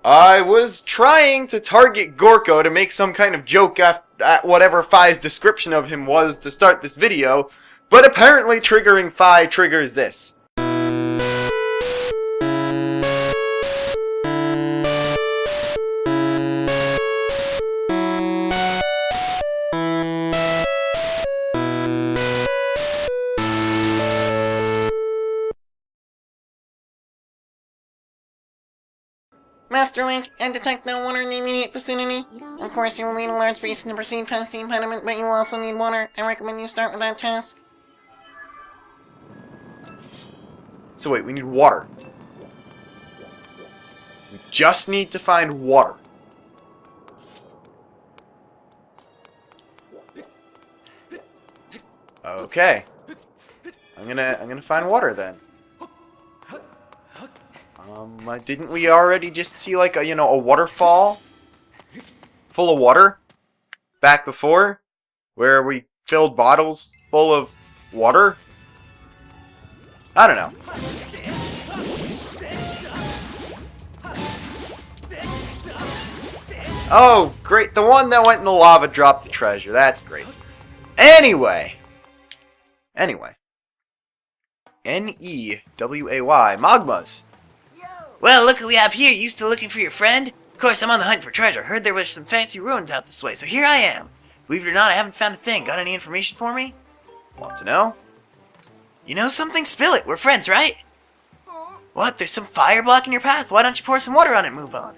I was trying to target Gorko to make some kind of joke at whatever Phi's description of him was to start this video, but apparently triggering Phi triggers this. Master Link, and detect no water in the immediate vicinity. Of course, you will need a large basin to proceed past the impediment, but you will also need water. I recommend you start with that task. So wait, we need water. We just need to find water. Okay. I'm gonna find water then. Didn't we already just see like a waterfall full of water back before, where we filled bottles full of water? I don't know. Oh, great. The one that went in the lava dropped the treasure. That's great. Anyway. N-E-W-A-Y. Magmas. Well, look who we have here. You still looking for your friend? Of course, I'm on the hunt for treasure. Heard there was some fancy ruins out this way, so here I am. Believe it or not, I haven't found a thing. Got any information for me? Want to know? You know something? Spill it. We're friends, right? What? There's some fire blocking your path. Why don't you pour some water on it and move on?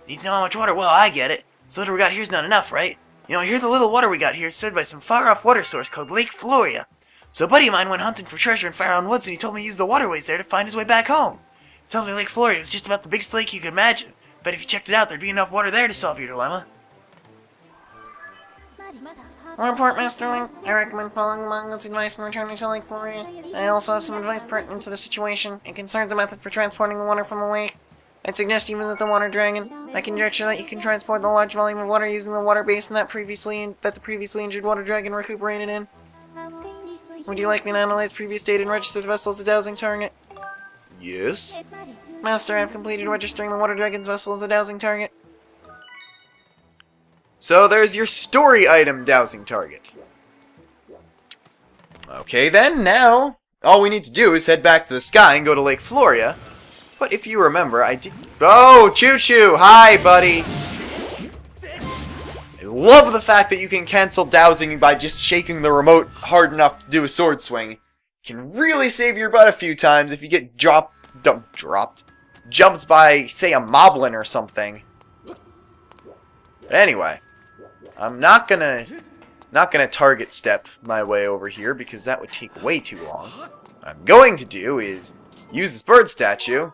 Need to know how much water? Well, I get it. So little we got here's not enough, right? You know, I hear the little water we got here is fed by some far-off water source called Lake Floria. So a buddy of mine went hunting for treasure in Fire Woods, and he told me to use the waterways there to find his way back home. He told me Lake Floria was just about the biggest lake you could imagine. But if you checked it out, there'd be enough water there to solve your dilemma. Report, Master Link. I recommend following Mongo's advice and returning to Lake Floria. I also have some advice pertinent to the situation. It concerns a method for transporting the water from the lake. I'd suggest you visit the water dragon. I conjecture that you can transport the large volume of water using the water basin that the previously injured water dragon recuperated in. Would you like me to analyze previous data and register the vessel as a dowsing target? Yes. Master, I have completed registering the water dragon's vessel as a dowsing target. So there's your story item dowsing target. Okay then, now all we need to do is head back to the sky and go to Lake Floria. But if you remember, I did... Oh, Choo Choo! Hi, buddy! I love the fact that you can cancel dowsing by just shaking the remote hard enough to do a sword swing. You can really save your butt a few times if you get jumped by, say, a moblin or something. But anyway, I'm not gonna target step my way over here because that would take way too long. What I'm going to do is use this bird statue,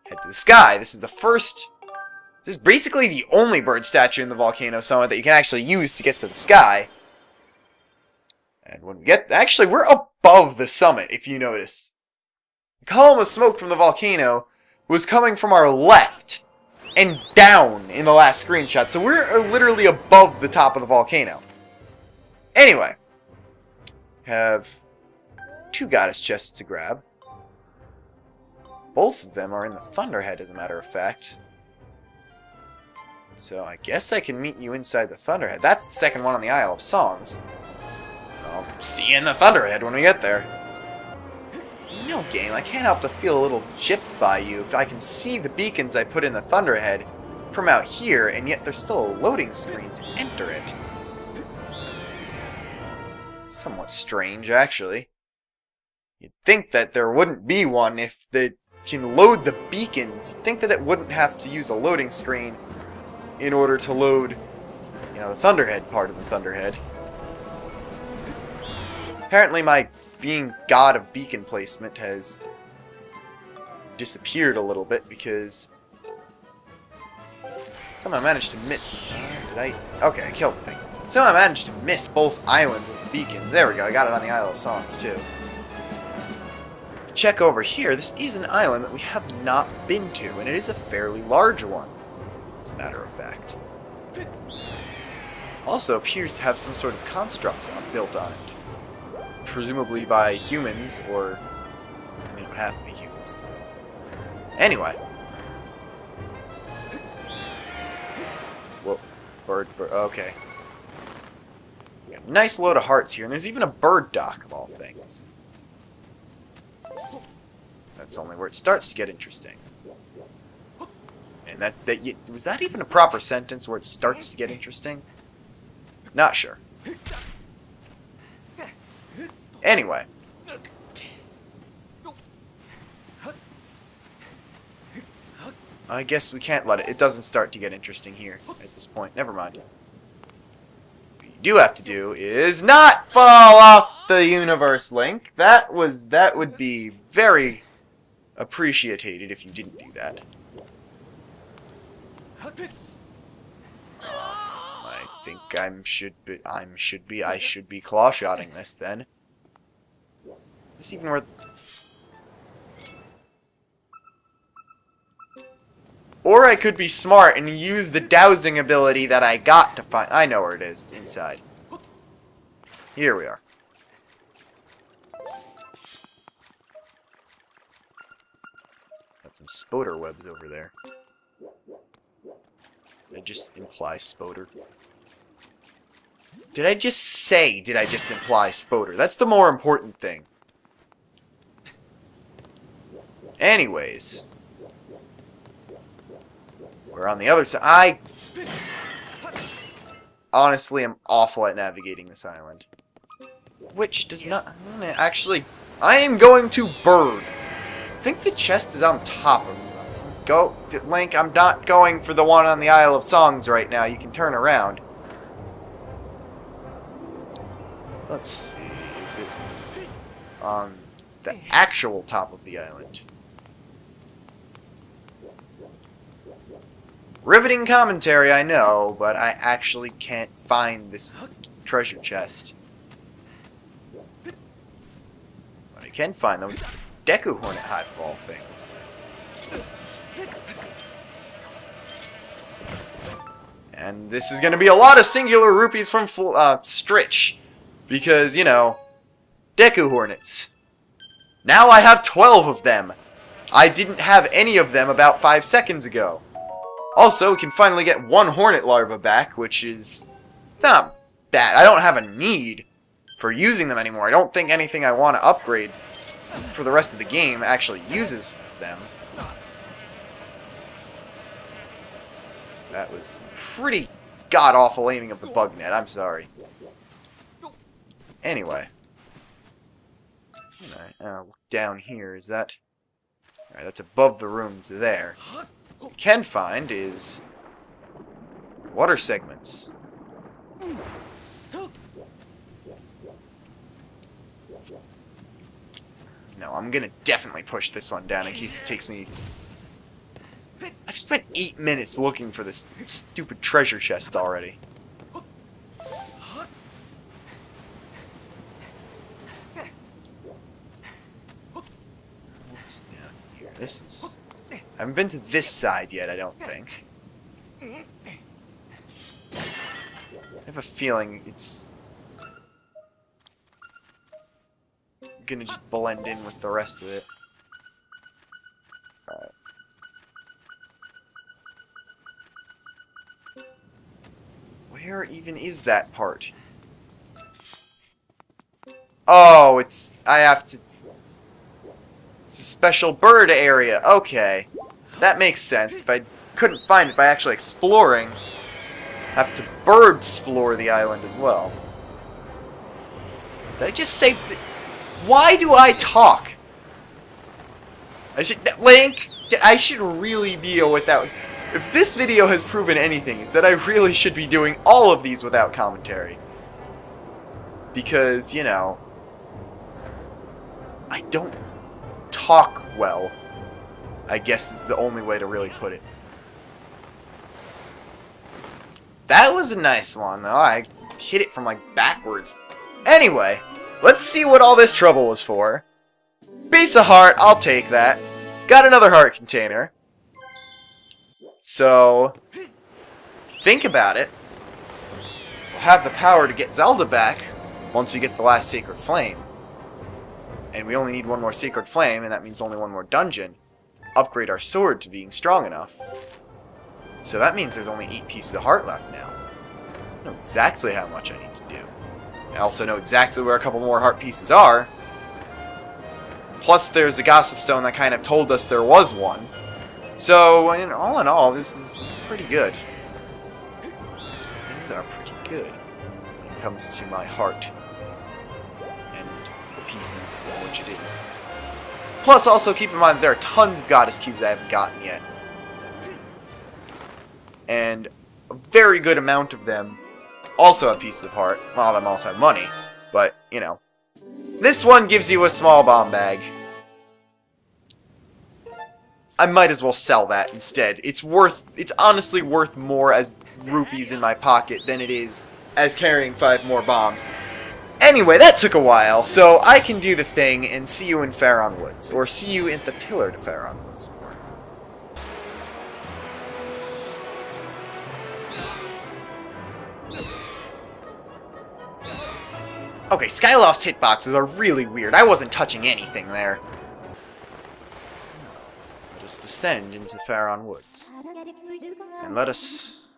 head to the sky. This is basically the only bird statue in the Volcano Summit that you can actually use to get to the sky. And when we get... Actually, we're above the summit, if you notice. The column of smoke from the volcano was coming from our left and down in the last screenshot. So we're literally above the top of the volcano. Anyway. Have 2 goddess chests to grab. Both of them are in the Thunderhead, as a matter of fact. So I guess I can meet you inside the Thunderhead. That's the second one on the Isle of Songs. I'll see you in the Thunderhead when we get there. You know, game, I can't help to feel a little gypped by you if I can see the beacons I put in the Thunderhead from out here, and yet there's still a loading screen to enter it. It's somewhat strange, actually. You'd think that there wouldn't be one if they can load the beacons. You'd think that it wouldn't have to use a loading screen in order to load, the Thunderhead part of the Thunderhead. Apparently my being god of beacon placement has disappeared a little bit because somehow I managed to miss... Okay, I killed the thing. Somehow I managed to miss both islands with the beacon. There we go, I got it on the Isle of Songs too. Check over here, this is an island that we have not been to, and it is a fairly large one, as a matter of fact. Also appears to have some sort of constructs built on it. Presumably by humans, or... I mean, it would have to be humans. Anyway. Whoa. Bird, okay. Got a nice load of hearts here, and there's even a bird dock of all things. That's only where it starts to get interesting. And was that even a proper sentence, where it starts to get interesting? Not sure. Anyway. I guess we can't let it. It doesn't start to get interesting here at this point. Never mind. What you do have to do is not fall off the universe, Link. That would be very appreciated if you didn't do that. I think I should be claw-shotting this then. Is this even worth... Or I could be smart and use the dowsing ability that I got to find... I know where it is. It's inside. Here we are. Got some spoder webs over there. Did I just imply spoder? Did I just imply spoder? That's the more important thing. Anyways. We're on the other side. I honestly am awful at navigating this island. Which does not... Actually, I am going to bird. I think the chest is on top of me. Go, Link, I'm not going for the one on the Isle of Songs right now. You can turn around. Let's see. Is it on the actual top of the island? Riveting commentary, I know, but I actually can't find this treasure chest. But I can find those Deku Hornet Hive of all things. And this is going to be a lot of singular rupees from Stritch. Because, you know, Deku Hornets. Now I have 12 of them. I didn't have any of them about 5 seconds ago. Also, we can finally get one Hornet larva back, which is not bad. I don't have a need for using them anymore. I don't think anything I want to upgrade for the rest of the game actually uses them. That was pretty god-awful aiming of the bug net. I'm sorry. Anyway. Look down here. Is that... Alright, that's above the room to there. What we can find is... water segments. No, I'm gonna definitely push this one down in case it takes me... I've spent 8 minutes looking for this stupid treasure chest already. What's down here? This is... I haven't been to this side yet, I don't think. I have a feeling it's... gonna just blend in with the rest of it. Alright. Where even is that part? Oh, it's... I have to... It's a special bird area. Okay. That makes sense. If I couldn't find it by actually exploring, I have to bird-explore the island as well. Did I just say... Why do I talk? I should... Link! I should really be without... If this video has proven anything, it's that I really should be doing all of these without commentary. Because, you know... I don't talk well, I guess is the only way to really put it. That was a nice one, though. I hit it from, like, backwards. Anyway, let's see what all this trouble was for. Piece of heart, I'll take that. Got another heart container. So, think about it. We'll have the power to get Zelda back once we get the last Sacred Flame. And we only need one more Sacred Flame, and that means only one more dungeon. upgrade our sword to being strong enough. So that means there's only 8 pieces of heart left now. I know exactly how much I need to do. I also know exactly where a couple more heart pieces are. Plus, there's a gossip stone that kind of told us there was one. So, all in all, it's pretty good. Things are pretty good when it comes to my heart and the pieces in which it is. Plus, also keep in mind there are tons of goddess cubes I haven't gotten yet. And a very good amount of them also have pieces of heart. A lot of them also have money. But, you know. This one gives you a small bomb bag. I might as well sell that instead. It's honestly worth more as rupees in my pocket than it is as carrying 5 more bombs. Anyway, that took a while, so I can do the thing and see you in Faron Woods. Or see you at the Pillar to Faron Woods. Okay, Skyloft's hitboxes are really weird. I wasn't touching anything there. Let us descend into Faron Woods. And let us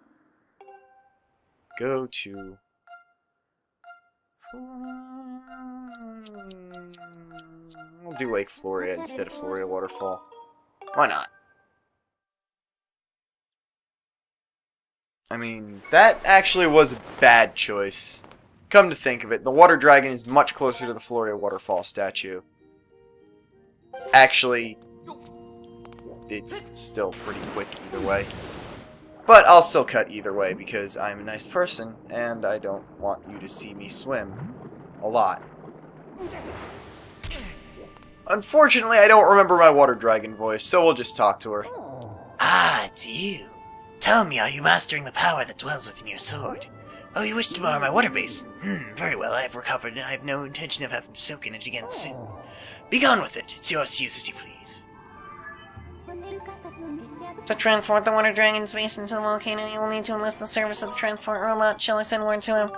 go to... We'll do Lake Floria instead of Floria Waterfall. Why not? I mean, that actually was a bad choice. Come to think of it, the water dragon is much closer to the Floria Waterfall statue. Actually, it's still pretty quick either way. But I'll still cut either way because I'm a nice person and I don't want you to see me swim a lot. Unfortunately, I don't remember my water dragon voice, so we'll just talk to her. Ah, it's you. Tell me, are you mastering the power that dwells within your sword? Oh, you wish to borrow my water basin? Very well, I have recovered, and I have no intention of having soaking it again soon. Be gone with it. It's yours to use as you please. To transport the water dragon's basin to the volcano, you will need to enlist the service of the transport robot. Shall I send word to him?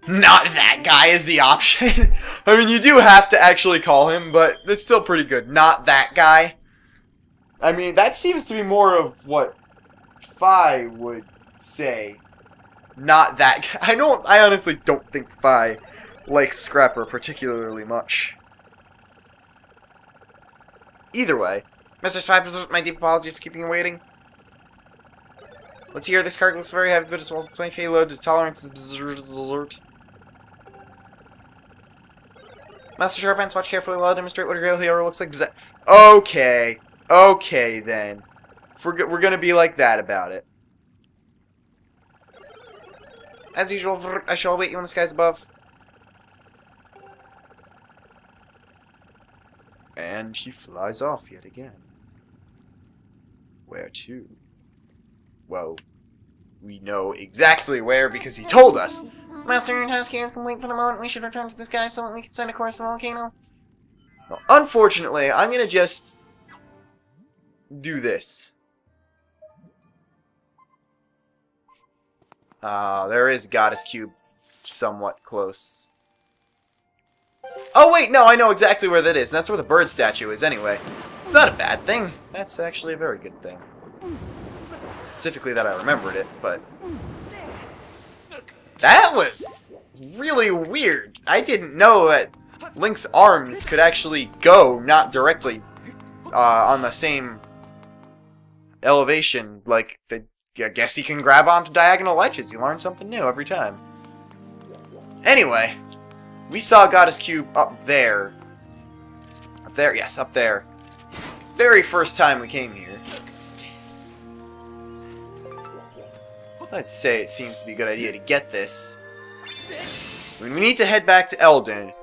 Not that guy is the option. I mean, you do have to actually call him, but it's still pretty good. Not that guy. I mean, that seems to be more of what Fi would say. Not that guy. I honestly don't think Fi likes Scrapper particularly much. Either way, Mr. Stripe, my deep apologies for keeping you waiting. Let's hear this cargo looks very heavy, but as well as my payload, its tolerance is berserk. Master Sharphands, watch carefully while I demonstrate what a real hero looks like. Okay. Okay, then. We're gonna be like that about it. As usual, I shall await you in the skies above. And he flies off yet again. Where to? Well, we know exactly where because he told us. Master, your task here is complete for the moment. We should return to the sky so that we can send a course to the volcano. Well, unfortunately, I'm gonna just do this. There is Goddess Cube somewhat close. Oh wait, no, I know exactly where that is. And that's where the bird statue is anyway. It's not a bad thing. That's actually a very good thing. Specifically that I remembered it, but... That was really weird. I didn't know that Link's arms could actually go not directly on the same elevation. Like, I guess he can grab onto diagonal ledges. You learn something new every time. Anyway, we saw Goddess Cube up there. Up there? Yes, up there. Very first time we came here. So I'd say it seems to be a good idea to get this. We need to head back to Eldin.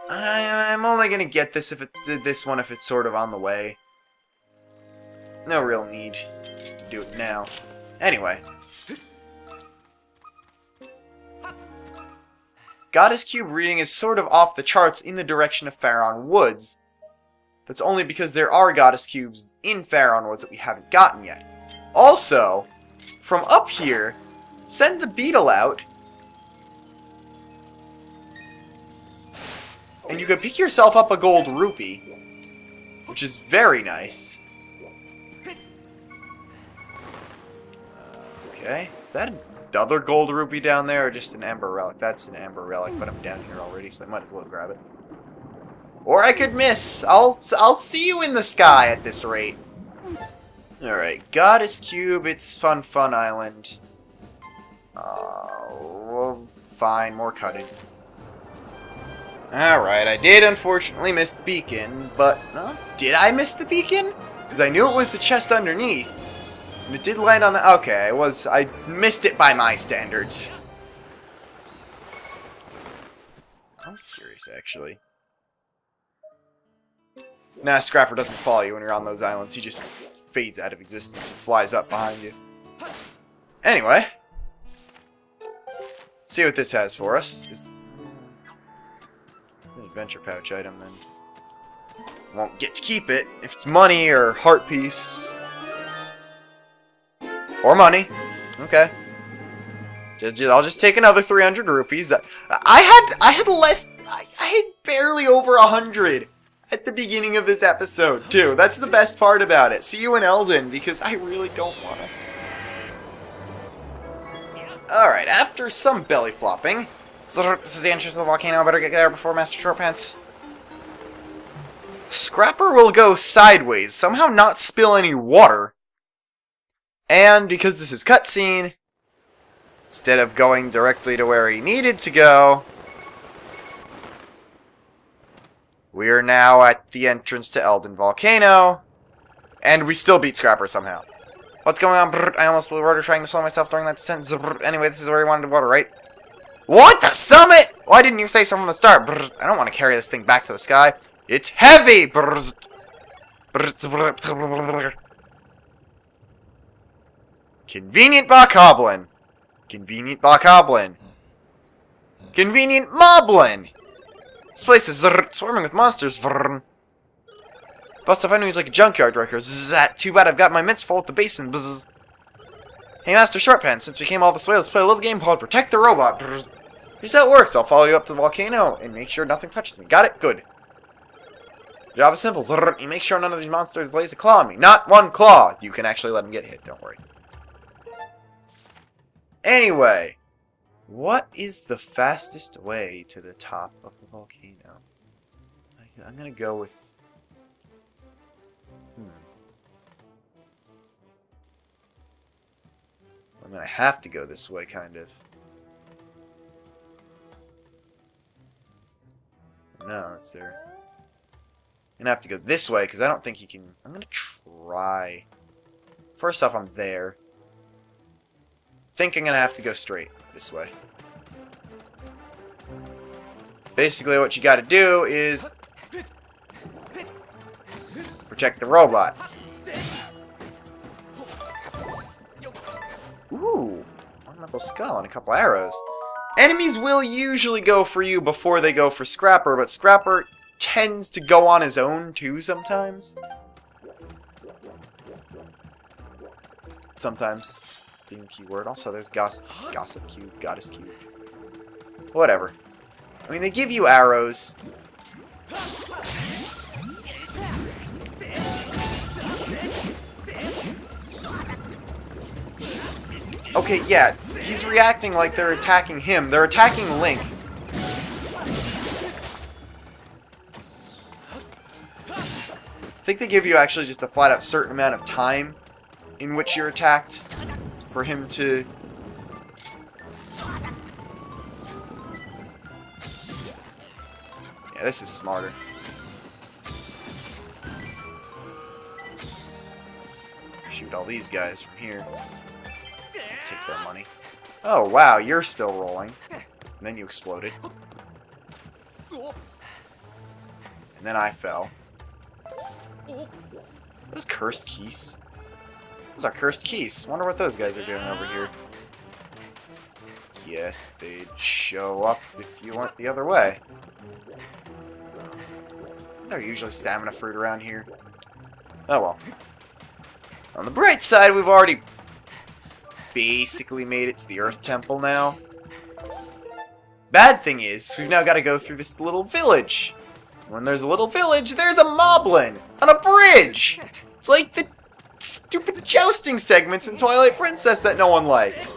I'm only gonna get this if it's sort of on the way. No real need to do it now. Anyway. Goddess Cube reading is sort of off the charts in the direction of Faron Woods. That's only because there are Goddess Cubes in Faron Woods that we haven't gotten yet. Also, from up here, send the beetle out, and you can pick yourself up a gold rupee, which is very nice. Okay, is that another gold rupee down there or just an amber relic? That's an amber relic, but I'm down here already, so I might as well grab it. Or I could miss. I'll see you in the sky at this rate. Alright, Goddess Cube, it's Fun Island. Well, fine, more cutting. Alright, I did unfortunately miss the beacon, but... did I miss the beacon? Because I knew it was the chest underneath. And it did land on the... okay, I missed it by my standards. I'm curious, actually. Nah, Scrapper doesn't follow you when you're on those islands. He just fades out of existence and flies up behind you. Anyway. See what this has for us. It's an adventure pouch item, then. Won't get to keep it. If it's money or heart piece. Or money. Okay. I'll just take another 300 rupees. I had less... I had barely over 100 at the beginning of this episode, too. That's the best part about it. See you in Elden, because I really don't want to. Alright, after some belly flopping... This is the entrance of the volcano. I better get there before Master Shortpants. Scrapper will go sideways, somehow not spill any water. And because this is cutscene, instead of going directly to where he needed to go, we are now at the entrance to Elden Volcano, and we still beat Scrapper somehow. What's going on? Brr, I almost blew rudder trying to slow myself during that descent. Brr, anyway, this is where we wanted to water, right? What? The summit? Why didn't you say so from the start? Brr, I don't want to carry this thing back to the sky. It's heavy! Brr, brr, brr. Convenient bokoblin. Convenient bokoblin. Convenient moblin. This place is swarming with monsters. Bust up enemies like a junkyard wrecker. Zzz, too bad I've got my mitts full at the basin. Bzz. Hey, Master Shortpants, since we came all this way, let's play a little game called Protect the Robot. Bzz. Here's how it works. I'll follow you up to the volcano and make sure nothing touches me. Got it? Good. The job is simple. Zzz. You make sure none of these monsters lays a claw on me. Not one claw. You can actually let them get hit. Don't worry. Anyway, what is the fastest way to the top of the volcano? I'm gonna go with... I'm gonna have to go this way, kind of. No, it's there. I'm gonna have to go this way, because I don't think he can... I'm gonna try... First off, I'm there. Think I'm gonna have to go straight this way. Basically, what you gotta do is... protect the robot. Ooh, ornamental skull and a couple arrows. Enemies will usually go for you before they go for Scrapper, but Scrapper tends to go on his own too sometimes. Sometimes, being the key word. Also, there's Gossip Cube, Goddess Cube. Whatever. I mean, they give you arrows. Okay, yeah, he's reacting like they're attacking him. They're attacking Link. I think they give you actually just a flat-out certain amount of time in which you're attacked for him to... Yeah, this is smarter. Shoot all these guys from here. Take their money. Oh, wow, you're still rolling. And then you exploded. And then I fell. Those cursed keys. Those are cursed keys. Wonder what those guys are doing over here. Yes, they'd show up if you went the other way. There are usually stamina fruit around here. Oh well. On the bright side, we've already basically made it to the Earth Temple now. Bad thing is, we've now got to go through this little village. When there's a little village, there's a moblin on a bridge. It's like the stupid jousting segments in Twilight Princess that no one liked.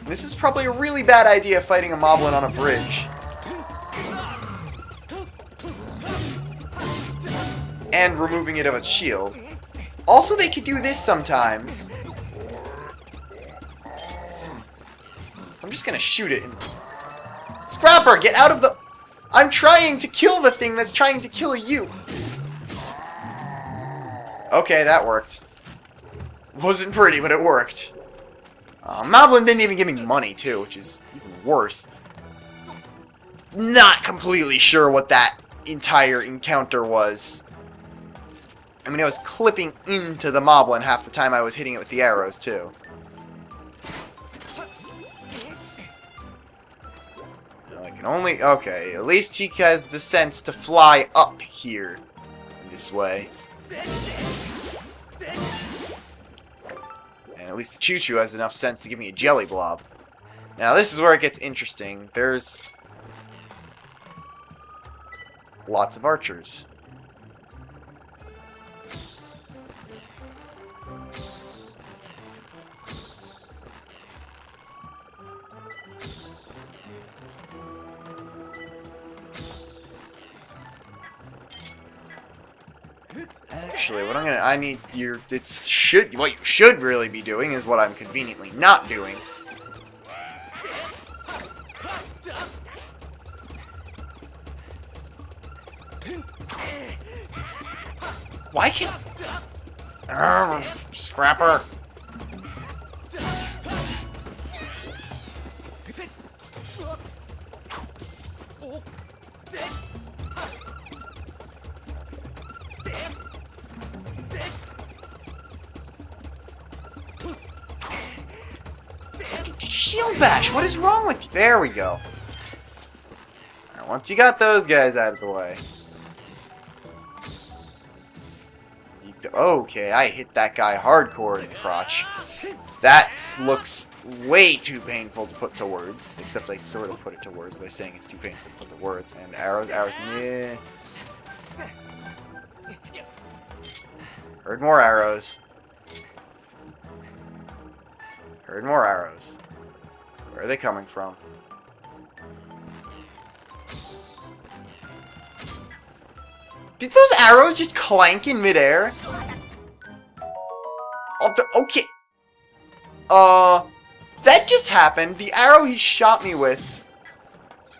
This is probably a really bad idea, fighting a moblin on a bridge. And removing it of its shield. Also, they could do this sometimes. So I'm just gonna shoot it. Scrapper, get out of the... I'm trying to kill the thing that's trying to kill you. Okay, that worked. Wasn't pretty, but it worked. Moblin didn't even give me money, too, which is even worse. Not completely sure what that entire encounter was. I mean, I was clipping into the Moblin half the time I was hitting it with the arrows, too. I can only... Okay, at least he has the sense to fly up here. This way. And at least the Choo-Choo has enough sense to give me a jelly blob. Now, this is where it gets interesting. There's... lots of archers. Actually, what what you should really be doing is what I'm conveniently not doing. Why can't... Scrapper! Shield bash! What is wrong with you? There we go. Alright, once you got those guys out of the way. Okay, I hit that guy hardcore in the crotch. That looks way too painful to put to words. Except I sort of put it to words by saying it's too painful to put to words. And arrows, yeah. Heard more arrows. Heard more arrows. Where are they coming from? Did those arrows just clank in midair? Okay. That just happened. The arrow he shot me with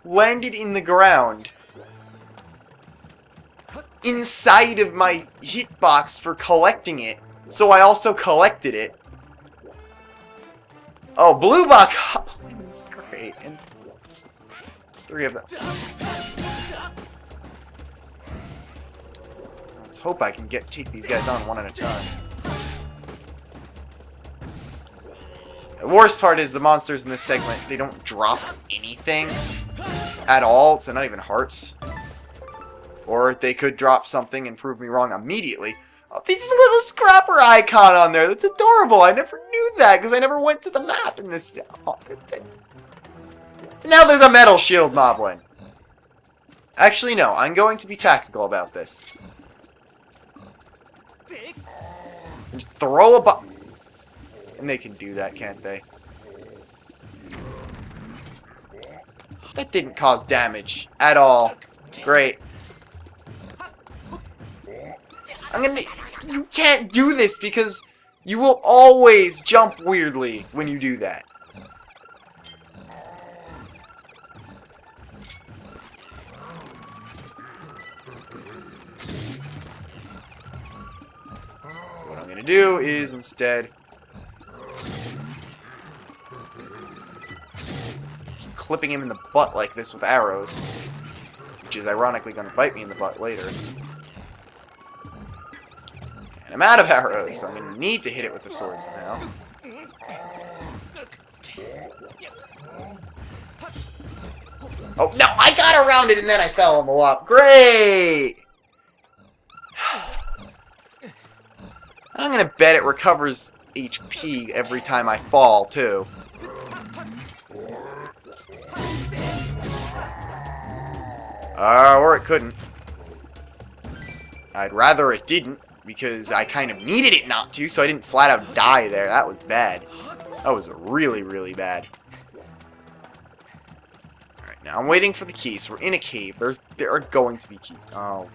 landed in the ground. Inside of my hitbox for collecting it. So I also collected it. Oh, blue box hoplins. Great. And 3 of them. Let's hope I can take these guys on one at a time. The worst part is the monsters in this segment, they don't drop anything at all, so not even hearts. Or they could drop something and prove me wrong immediately. Oh, there's a little scrapper icon on there. That's adorable. I never knew that because I never went to the map in this. Oh, now there's a metal shield moblin. Actually, no. I'm going to be tactical about this. Just throw a bomb. And they can do that, can't they? That didn't cause damage at all. Great. You can't do this because you will always jump weirdly when you do that. So what I'm gonna do is instead keep clipping him in the butt like this with arrows, which is ironically gonna bite me in the butt later. And I'm out of arrows, so I'm going to need to hit it with the swords now. Oh, no! I got around it and then I fell on the wall. Great! I'm going to bet it recovers HP every time I fall, too. Or it couldn't. I'd rather it didn't, because I kind of needed it not to, so I didn't flat out die there. That was bad. That was really, really bad. Alright, now I'm waiting for the keys. We're in a cave. There are going to be keys. Oh.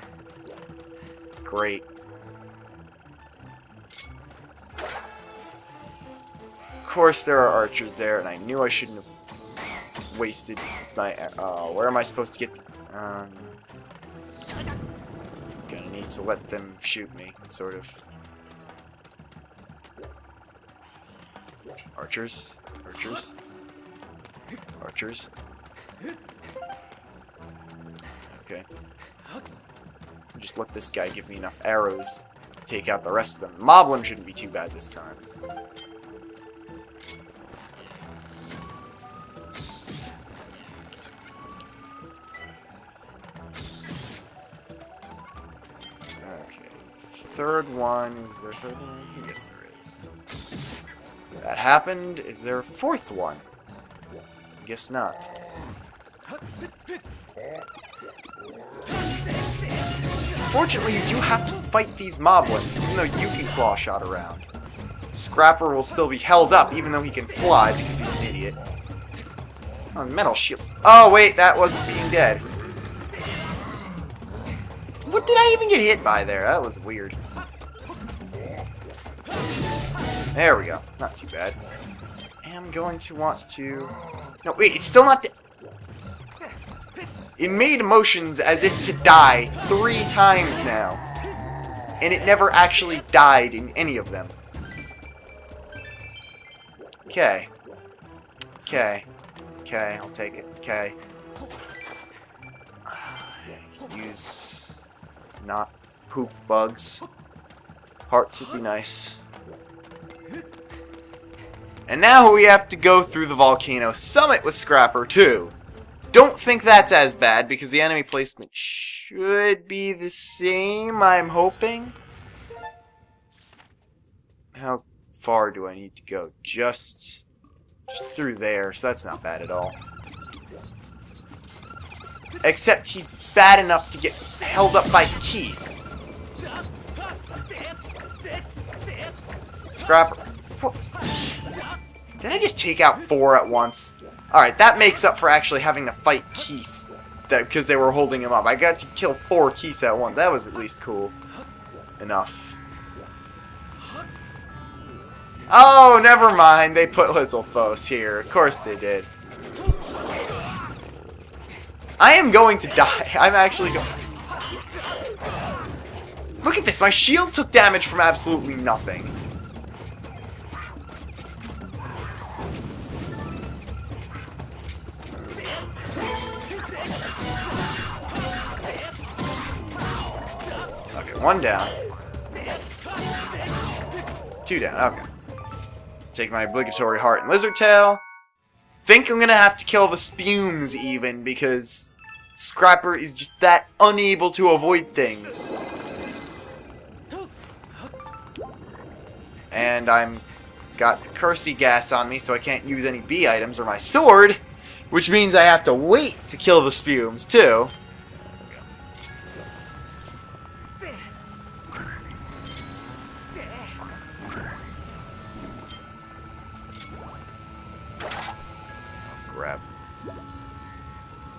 Great. Of course there are archers there, and I knew I shouldn't have wasted my... where am I supposed to get... Gonna need to let them shoot me, sort of. Archers. Archers. Archers. Okay. Just let this guy give me enough arrows to take out the rest of them. Mob one shouldn't be too bad this time. Okay. Third one. Is there a third one? Yes, there is. That happened. Is there a fourth one? Guess not. Fortunately, you do have to fight these mob ones, even though you can claw shot around. Scrapper will still be held up, even though he can fly, because he's an idiot. Oh, metal shield. Oh, wait, that wasn't being dead. What did I even get hit by there? That was weird. There we go. Not too bad. I'm going to want to... No, wait, it's still not... It made motions as if to die 3 times now. And it never actually died in any of them. Okay. Okay. Okay, I'll take it. Okay. Use... not poop bugs. Hearts would be nice. And now we have to go through the Volcano Summit with Scrapper too. Don't think that's as bad, because the enemy placement should be the same, I'm hoping. How far do I need to go? Just through there, so that's not bad at all. Except he's bad enough to get held up by keys. Scrapper. What? Did I just take out 4 at once? Alright, that makes up for actually having to fight Keese. Because they were holding him up. I got to kill 4 Keese at once. That was at least cool. Enough. Oh, never mind. They put Lizalfos here. Of course they did. I am going to die. I'm actually going... Look at this. My shield took damage from absolutely nothing. Okay, 1 down. 2 down, okay. Take my obligatory heart and lizard tail. Think I'm gonna have to kill the spumes even, because Scrapper is just that unable to avoid things. And I'm got the cursey gas on me, so I can't use any B items or my sword, which means I have to wait to kill the spumes too.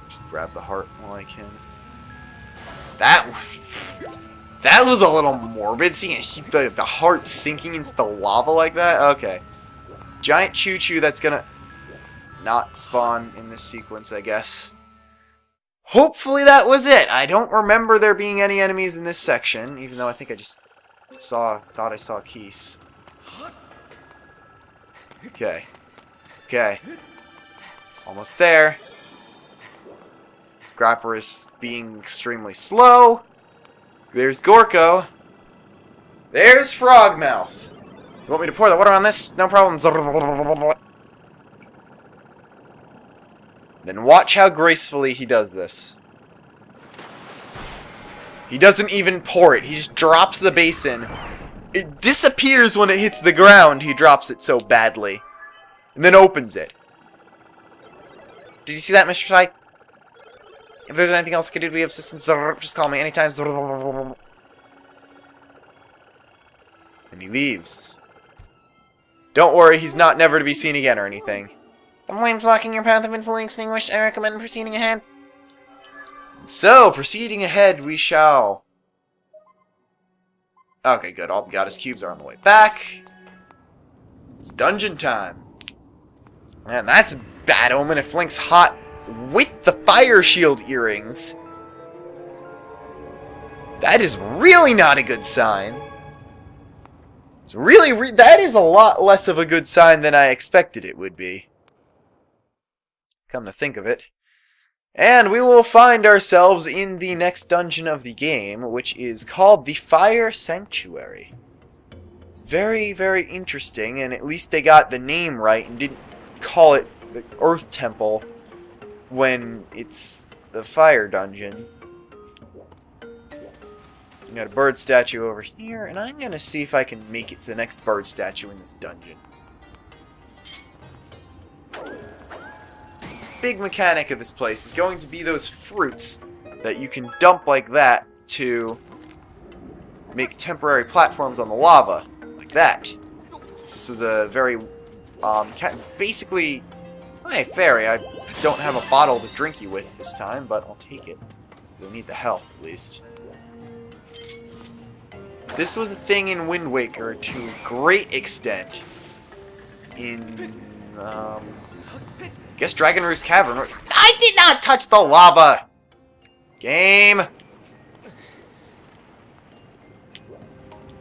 Just grab the heart while I can. That was a little morbid, seeing the heart sinking into the lava like that. Okay. Giant choo-choo that's gonna not spawn in this sequence, I guess. Hopefully that was it. I don't remember there being any enemies in this section, even though I think I just thought I saw Keese. Okay. Okay. Almost there. Scrapper is being extremely slow. There's Gorko. There's Frogmouth. You want me to pour the water on this? No problem. Then watch how gracefully he does this. He doesn't even pour it. He just drops the basin. It disappears when it hits the ground. He drops it so badly. And then opens it. Did you see that, Mr. Syke? If there's anything else I can do to be of assistance, just call me anytime. And he leaves. Don't worry, he's not never to be seen again or anything. The flames blocking your path have been fully extinguished. I recommend proceeding ahead. So, proceeding ahead, we shall. Okay, good. All the goddess cubes are on the way back. It's dungeon time. Man, that's a bad omen if Link's hot with the fire shield earrings. That is really not a good sign. It's really, that is a lot less of a good sign than I expected it would be. Come to think of it. And we will find ourselves in the next dungeon of the game, which is called the Fire Sanctuary. It's very, very interesting, and at least they got the name right and didn't call it the Earth Temple when it's the Fire Dungeon. We got a bird statue over here, and I'm gonna see if I can make it to the next bird statue in this dungeon. Big mechanic of this place is going to be those fruits that you can dump like that to make temporary platforms on the lava, like that. This is a very, basically, hey, fairy, I don't have a bottle to drink you with this time, but I'll take it. I need the health, at least. This was a thing in Wind Waker to a great extent. In, guess Dragon Roost Cavern. I did not touch the lava! Game!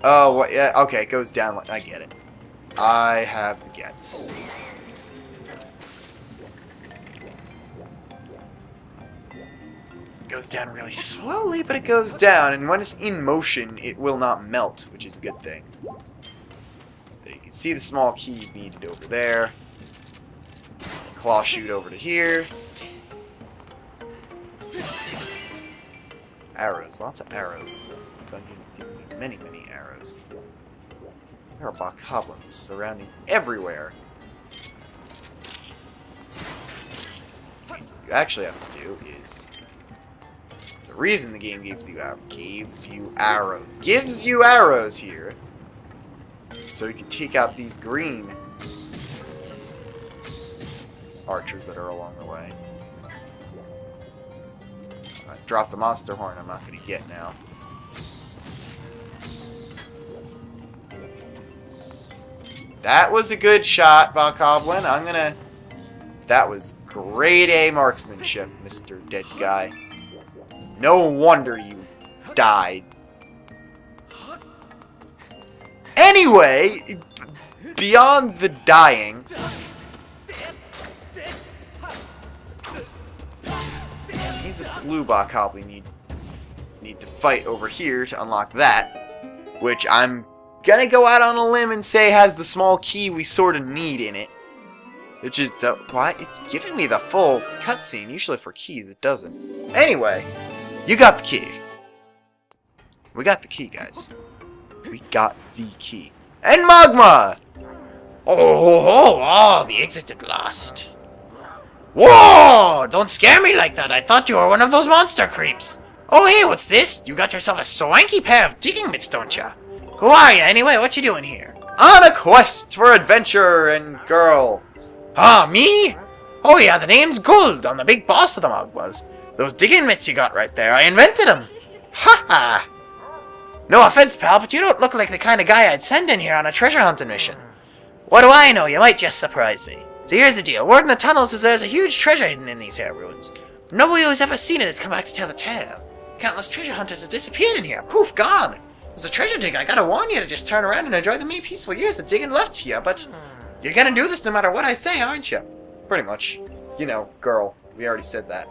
Oh, what? Yeah, okay, it goes down. I get it. I have the gets. It goes down really slowly, but it goes down, and when it's in motion, it will not melt, which is a good thing. So you can see the small key needed over there. Claw shoot over to here. Arrows, lots of arrows. This dungeon is giving me many, many arrows. There are bokoblins surrounding everywhere. So what you actually have to do is... There's a reason the game gives you arrows here. So you can take out these green archers that are along the way. I dropped a monster horn I'm not going to get now. That was a good shot, Bokoblin. I'm gonna... That was grade A marksmanship, Mr. Dead Guy. No wonder you died. Anyway, beyond the dying... He's a blue Bokoblin you need to fight over here to unlock that. Which I'm gonna go out on a limb and say has the small key we sort of need in it. Which is the... Why? It's giving me the full cutscene. Usually for keys it doesn't. Anyway, you got the key. We got the key, guys. We got the key. And Magma! Oh, the exit at last. Whoa! Don't scare me like that. I thought you were one of those monster creeps. Oh, hey, what's this? You got yourself a swanky pair of digging mitts, don't ya? Who are you, anyway? What you doing here? On a quest for adventure and girl. Ah, me? Oh, yeah, the name's Gold. I'm the big boss of the Magmas. Those digging mitts you got right there, I invented them. Ha ha! No offense, pal, but you don't look like the kind of guy I'd send in here on a treasure hunting mission. What do I know? You might just surprise me. So here's the deal. Word in the tunnels is there's a huge treasure hidden in these here ruins. Nobody who's ever seen it has come back to tell the tale. Countless treasure hunters have disappeared in here. Poof, gone. As a treasure digger, I gotta warn you to just turn around and enjoy the many peaceful years of digging left to you, but you're gonna do this no matter what I say, aren't you? Pretty much. You know, girl. We already said that.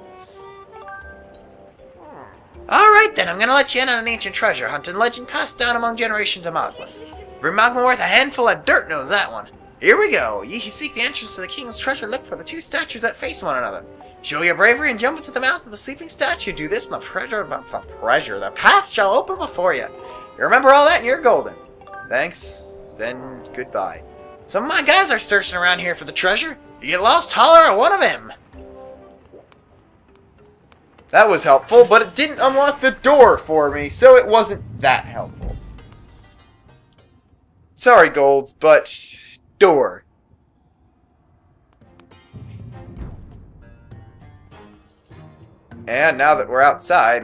Alright then, I'm gonna let you in on an ancient treasure hunting legend passed down among generations of Magmas. Every Magma worth a handful of dirt knows that one. Here we go. Ye who seek the entrance to the king's treasure, look for the two statues that face one another. Show your bravery and jump into the mouth of the sleeping statue. Do this and the path shall open before you. You remember all that and you're golden. Thanks, and goodbye. Some of my guys are searching around here for the treasure. If you get lost, holler at one of them. That was helpful, but it didn't unlock the door for me, so it wasn't that helpful. Sorry, Golds, but door. And now that we're outside,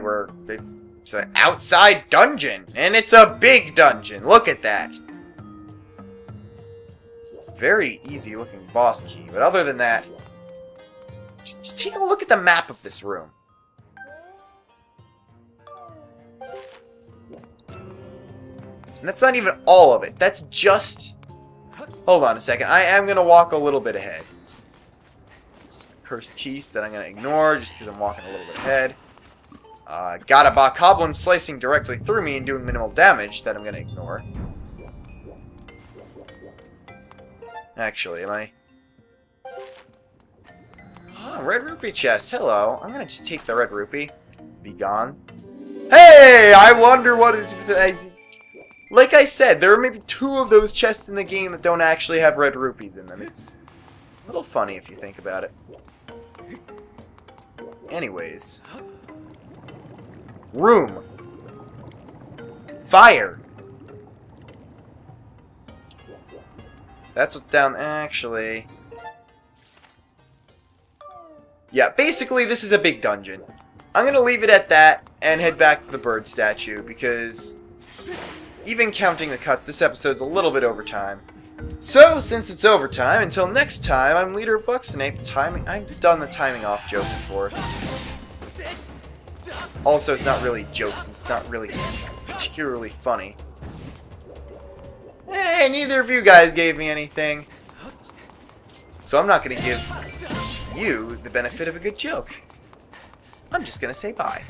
it's an outside dungeon, and it's a big dungeon. Look at that. Very easy looking boss key, but other than that, just take a look at the map of this room. And that's not even all of it. That's just... Hold on a second. I am going to walk a little bit ahead. Cursed keys that I'm going to ignore just because I'm walking a little bit ahead. Got a bokoblin slicing directly through me and doing minimal damage that I'm going to ignore. Actually, am I... Oh, red rupee chest. Hello. I'm going to just take the red rupee. Be gone. Hey! I wonder what it's... Like I said, there are maybe 2 of those chests in the game that don't actually have red rupees in them. It's a little funny if you think about it. Anyways. Room. Fire. That's what's down... Actually... Yeah, basically this is a big dungeon. I'm gonna leave it at that and head back to the bird statue because... Even counting the cuts, this episode's a little bit over time. So, since it's overtime, until next time, I'm Leader of Luxinate. I've done the timing off joke before. Also, it's not really jokes, it's not really particularly funny. Hey, neither of you guys gave me anything. So I'm not going to give you the benefit of a good joke. I'm just going to say bye.